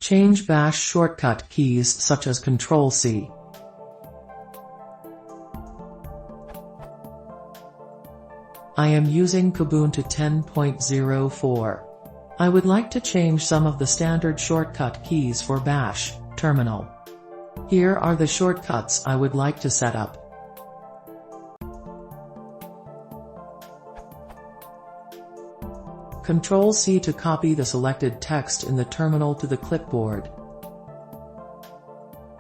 Change bash shortcut keys such as Ctrl-C. I am using Ubuntu 10.04. I would like to change some of the standard shortcut keys for bash terminal. Here are the shortcuts I would like to set up. Ctrl-C to copy the selected text in the terminal to the clipboard.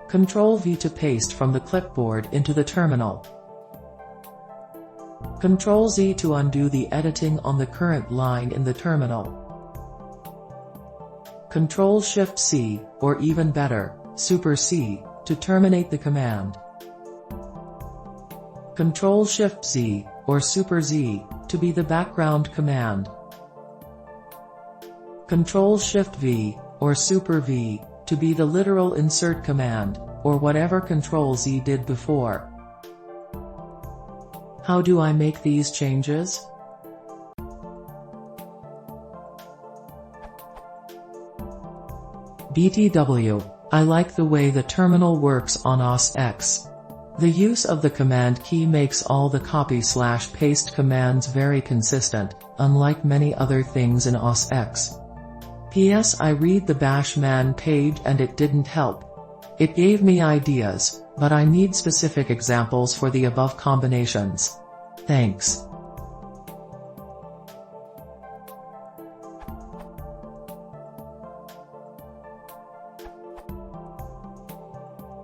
Ctrl-V to paste from the clipboard into the terminal. Ctrl-Z to undo the editing on the current line in the terminal. Ctrl-Shift-C, or even better, Super-C, to terminate the command. Ctrl-Shift-Z, or Super-Z, to be the background command. Ctrl-Shift-V, or Super-V, to be the literal insert command, or whatever Ctrl-Z did before. How do I make these changes? BTW, I like the way the terminal works on OS X. The use of the command key makes all the copy/paste commands very consistent, unlike many other things in OS X. P.S. I read the bash man page and it didn't help. It gave me ideas, but I need specific examples for the above combinations. Thanks.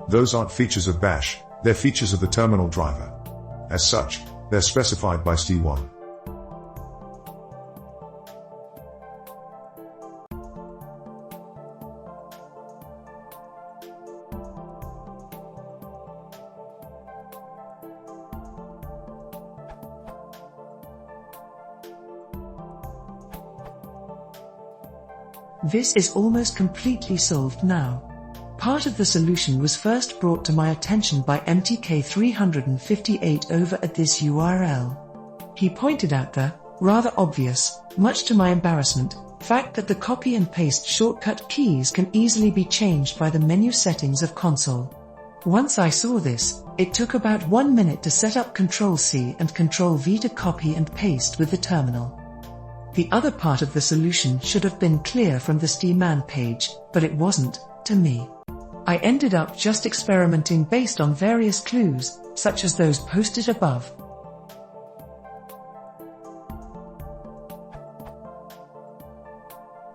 Those aren't features of bash, they're features of the terminal driver. As such, they're specified by ST1. This is almost completely solved now. Part of the solution was first brought to my attention by MTK358 over at this URL. He pointed out the, rather obvious, much to my embarrassment, fact that the copy and paste shortcut keys can easily be changed by the menu settings of console. Once I saw this, it took about 1 minute to set up Ctrl-C and Ctrl-V to copy and paste with the terminal. The other part of the solution should have been clear from the ST-man page, but it wasn't, to me. I ended up just experimenting based on various clues, such as those posted above.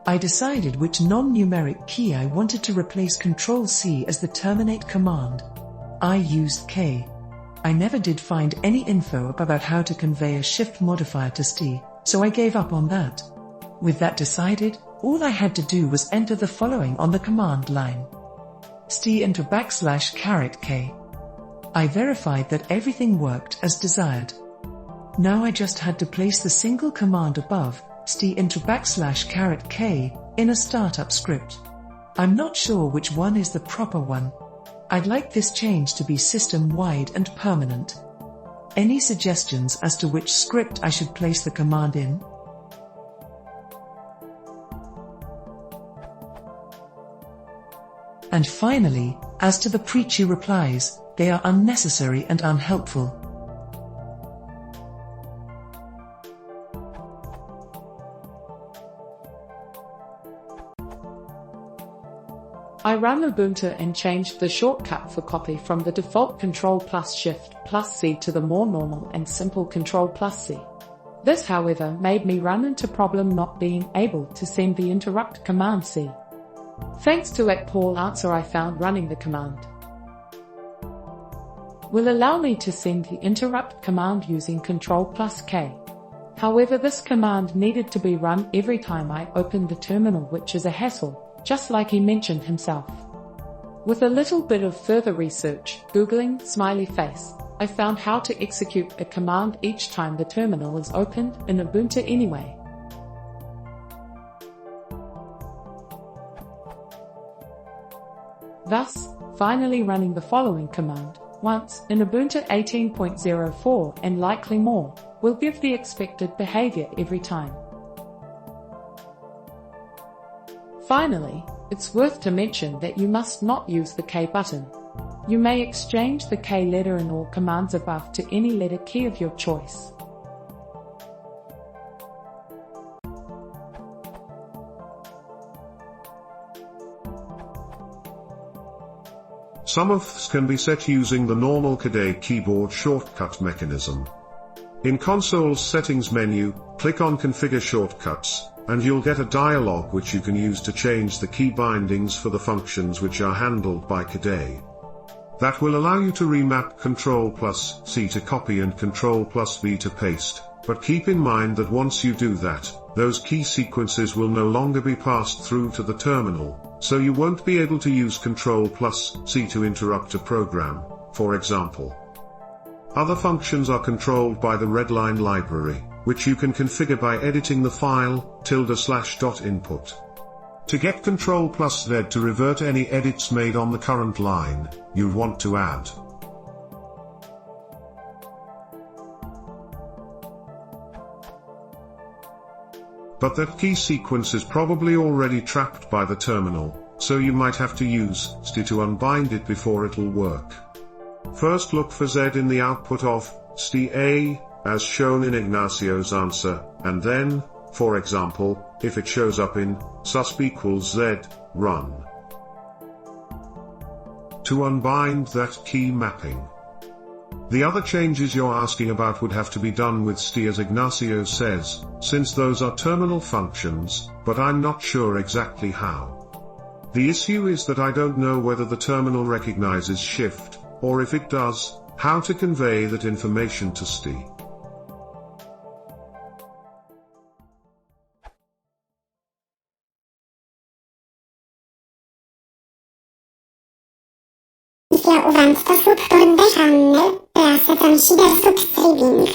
I decided which non-numeric key I wanted to replace Ctrl-C as the terminate command. I used K. I never did find any info about how to convey a shift modifier to ST, so I gave up on that. With that decided, all I had to do was enter the following on the command line. ST into \K. I verified that everything worked as desired. Now I just had to place the single command above, ST into \K, in a startup script. I'm not sure which one is the proper one. I'd like this change to be system-wide and permanent. Any suggestions as to which script I should place the command in? And finally, as to the preachy replies, they are unnecessary and unhelpful. I ran Ubuntu and changed the shortcut for copy from the default Ctrl+Shift+C to the more normal and simple Ctrl+C. This, however, made me run into problem not being able to send the interrupt command C. Thanks to a Paul answer I found running the command will allow me to send the interrupt command using Ctrl+K. However, this command needed to be run every time I opened the terminal, which is a hassle, just like he mentioned himself. With a little bit of further research, Googling smiley face, I found how to execute a command each time the terminal is opened in Ubuntu anyway. Thus, finally running the following command once in Ubuntu 18.04 and likely more will give the expected behavior every time. Finally, It's worth to mention that you must not use the K button. You may exchange the K letter in all commands above to any letter key of your choice. Some of these can be set using the normal KDE keyboard shortcut mechanism. In console's settings menu, click on Configure Shortcuts, and you'll get a dialog which you can use to change the key bindings for the functions which are handled by KDE. That will allow you to remap Ctrl+C to copy and Ctrl+V to paste, but keep in mind that once you do that, those key sequences will no longer be passed through to the terminal, so you won't be able to use Ctrl+C to interrupt a program, for example. Other functions are controlled by the Redline library, which you can configure by editing the file ~input. To get Ctrl+Z to revert any edits made on the current line, you'd want to add but that key sequence is probably already trapped by the terminal, so you might have to use ST to unbind it before it'll work. First look for Z in the output of ST-A, as shown in Ignacio's answer, and then, for example, if it shows up in sus=Z, run to unbind that key mapping. The other changes you're asking about would have to be done with ST as Ignacio says, since those are terminal functions, but I'm not sure exactly how. The issue is that I don't know whether the terminal recognizes shift, or if it does, how to convey that information to ST. Hvis jag oväntar så på den channel, läser den sidor subscribing.